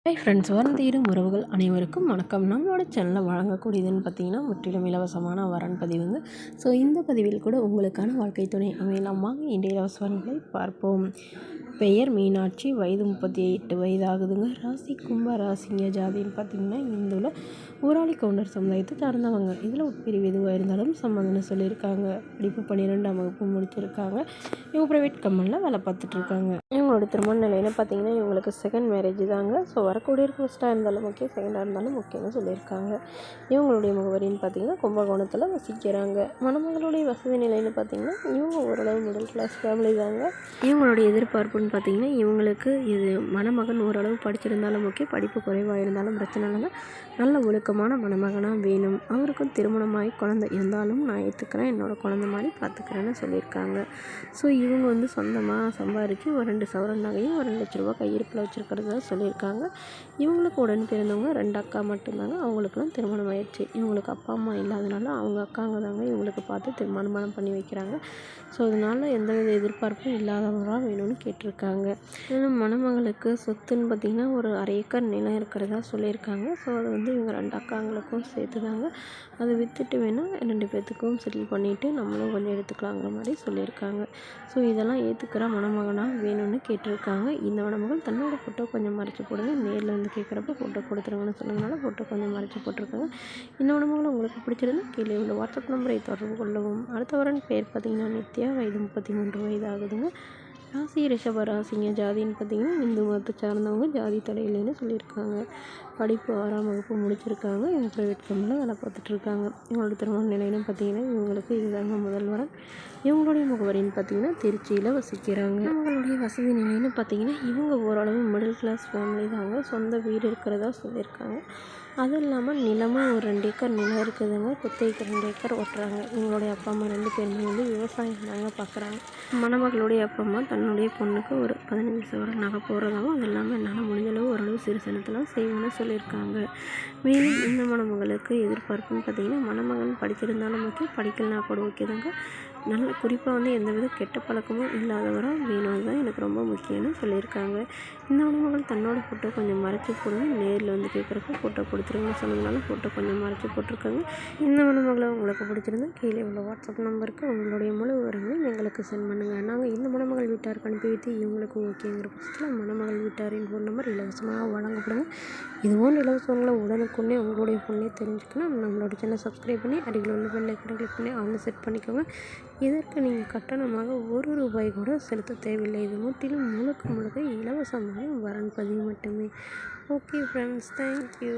Hi friends, வரந்தீரும் உறவுகள் அனைவருக்கும் வணக்கம். நம்மளோட சேனலில் வழங்கக்கூடியதுன்னு பார்த்தீங்கன்னா முற்றிலும் இலவசமான வரன் பதிவுங்க. ஸோ இந்த பதிவில் கூட உங்களுக்கான வாழ்க்கை துணை அமையலாம். வாங்க இன்றைய இலவச வரன்களை பார்ப்போம். பெயர் மீனாட்சி, வயது 38 வயது ஆகுதுங்க. ராசி கும்ப ராசிங்க. ஜாதின்னு பார்த்தீங்கன்னா இந்துல ஊராளி கவுண்டர் சமுதாயத்தை சார்ந்தவங்க. இதில் உட்பிரிவு எதுவாக இருந்தாலும் சம்மதம்னு சொல்லியிருக்காங்க. படிப்பு 12ஆம் வகுப்பு முடிச்சிருக்காங்க. இவங்க ப்ரைவேட் கம்பெனியில் வேலை பார்த்துட்ருக்காங்க. இவங்களோட திருமண நிலைன்னு பார்த்தீங்கன்னா இவங்களுக்கு செகண்ட் மேரேஜ் தாங்க. ஸோ வரக்கூடிய ஃபர்ஸ்ட்டாக இருந்தாலும் ஓகே, செகண்டாக இருந்தாலும் ஓகேன்னு சொல்லியிருக்காங்க. இவங்களுடைய முகவரின்னு பார்த்தீங்கன்னா கும்பகோணத்தில் வசிக்கிறாங்க. மணமகளுடைய வசதி நிலைன்னு பார்த்தீங்கன்னா இவங்க ஓரளவு மிடில் கிளாஸ் ஃபேமிலி தாங்க. இவங்களுடைய எதிர்பார்ப்புன்னு பார்த்தீங்கன்னா இவங்களுக்கு இது மணமகன் ஓரளவு படிச்சிருந்தாலும் ஓகே, படிப்பு குறைவாக இருந்தாலும் பிரச்சனை இல்லைங்க. நல்ல ஒழுக்கமான மணமகனாக வேணும். அவருக்கும் திருமணமாகி குழந்தை இருந்தாலும் நான் ஏற்றுக்கிறேன், என்னோடய குழந்தை மாதிரி பார்த்துக்கிறேன்னு சொல்லியிருக்காங்க. ஸோ இவங்க சொந்தமாக சம்பாரித்து ஒரு 2 சவரன் நகையும் ஒரு 2 லட்ச ரூபா கையிருப்பில் வச்சுருக்கிறதா சொல்லியிருக்காங்க. இவங்களுக்கு உடன் பிறந்தவங்க 2 அக்கா மட்டும்தாங்க. அவங்களுக்குலாம் திருமணம் ஆயிடுச்சு. இவங்களுக்கு அப்பா அம்மா இல்லாதனால அவங்க அக்காங்க தாங்க இவங்களுக்கு பார்த்து திருமணம் பண்ணி வைக்கிறாங்க. ஸோ அதனால் எந்தவித எதிர்பார்ப்பும் இல்லாதவராக வேணும்னு கேட்டிருக்காங்க. மணமகளுக்கு சொத்துன்னு பார்த்திங்கன்னா ஒரு 1/2 ஏக்கர் நிலம் இருக்கிறதா சொல்லியிருக்காங்க. ஸோ அதை இவங்க 2 அக்காங்களுக்கும் சேர்த்து தாங்க அதை விற்றுட்டு வேணால் 2 பேர்த்துக்கும் செட்டில் பண்ணிவிட்டு நம்மளும் கொஞ்சம் எடுத்துக்கலாங்கிற மாதிரி சொல்லியிருக்காங்க. ஸோ இதெல்லாம் ஏற்றுக்கிற மணமகனாக வேணும்னு கேட்டிருக்காங்க. இந்த மணமகள் தன்னோட ஃபோட்டோ கொஞ்சம் மறைச்சி போடுங்க, நேரில் கேட்குறப்ப ஃபோட்டோ கொடுத்துருங்கன்னு சொன்னதுனால ஃபோட்டோ கொஞ்சம் மறைச்சி போட்டிருக்காங்க. இந்த மணமகள் உங்களுக்கு பிடிச்சிருந்தா கீழே உள்ள வாட்ஸ்அப் நம்பரை தொடர்பு கொள்ளவும். அடுத்த வரன் பேர் பார்த்திங்கன்னா நித்யா, வயது 33 வயது ஆகுதுங்க. ராசி ரிஷப ராசிங்க. ஜாதின்னு பார்த்தீங்கன்னா இந்து மதத்தை சார்ந்தவங்க. ஜாதி தடையில்லைன்னு சொல்லியிருக்காங்க. படிப்பு 6ஆம் வகுப்பு முடிச்சிருக்காங்க. இவங்க ப்ரைவேட் கம்பெனியில் வேலை பார்த்துட்ருக்காங்க. இவங்களோட திருமண நிலைன்னு பார்த்தீங்கன்னா இவங்களுக்கு இதுதாங்க முதல் வரன். இவங்களுடைய முகவரின்னு பார்த்தீங்கன்னா திருச்சியில் வசிக்கிறாங்க. இவங்களுடைய வசதி நிலைன்னு பார்த்தீங்கன்னா இவங்க ஓரளவு மிடில் கிளாஸ் ஃபேமிலி தாங்க. சொந்த வீடு இருக்கிறதா சொல்லியிருக்காங்க. அதுவும் இல்லாமல் நிலமும் ஒரு 2 ஏக்கர் நிலம் இருக்குதுங்க. குத்தகைக்கு 2 ஏக்கர் ஓட்டுறாங்க. இவங்களுடைய அப்பா அம்மா 2 பேருமே விவசாயம் தாங்க பார்க்குறாங்க. மணமகளுடைய அப்பா அம்மா தன்னுடைய பொண்ணுக்கு ஒரு 15 சவரன் நகை போடுறதாகவும் அது இல்லாமல் என்னால் முடிஞ்சளவு ஓரளவு சிறு சின்னத்தெல்லாம் செய்வேன்னு சொல்லியிருக்காங்க. மேலும் இந்த மணமகளுக்கு எதிர்பார்ப்புன்னு பார்த்தீங்கன்னா மணமகன் படிச்சிருந்தாலும் ஓகே, படிக்கலனா கூட ஓகே தாங்க. நல்ல குறிப்பாக எந்தவித கெட்ட பழக்கமும் இல்லாதவராக வேணும் தான் எனக்கு ரொம்ப முக்கியம்னு சொல்லியிருக்காங்க. இந்த மணமகள் தன்னோட ஃபோட்டோ கொஞ்சம் மறைச்சி போடுங்க, நேரில் கேட்குறப்ப ஃபோட்டோ கொடுத்துருங்கன்னு சொன்னதுனால ஃபோட்டோ கொஞ்சம் மறைச்சி போட்டிருக்காங்க. இந்த மணமகளை உங்களுக்கு பிடிச்சிருந்தா கீழே உள்ள வாட்ஸ்அப் நம்பருக்கு உங்களுடைய முழு விவரங்களையும் எங்களுக்கு சென்ட் பண்ணுங்கள். நாங்கள் இந்த மணமகள் வீட்டாருக்கு அனுப்பி வைத்து இவங்களுக்கு ஓகேங்கிற பட்சத்தில் மணமகள் வீட்டாரின் ஃபோன் நம்பர் இலவசமாக வழங்கப்படுங்க. இதுபோன்ற இலவசங்களை உடனுக்குடனே உங்களுடைய ஃபோன்லேயே தெரிஞ்சுக்கணும். நம்மளோட சேனல் சப்ஸ்கிரைப் பண்ணி அருகில் உள்ள பெல் ஐக்கனை கிளிக் பண்ணி ஆன்லைன் செட் பண்ணிக்கோங்க. இதற்கு நீங்கள் கட்டணமாக ₹1 கூட செலுத்த தேவையில்லை. இது முற்றிலும் முழுக்க இலவசமான வரன் பதிவு மட்டுமே. Okay friends, thank you.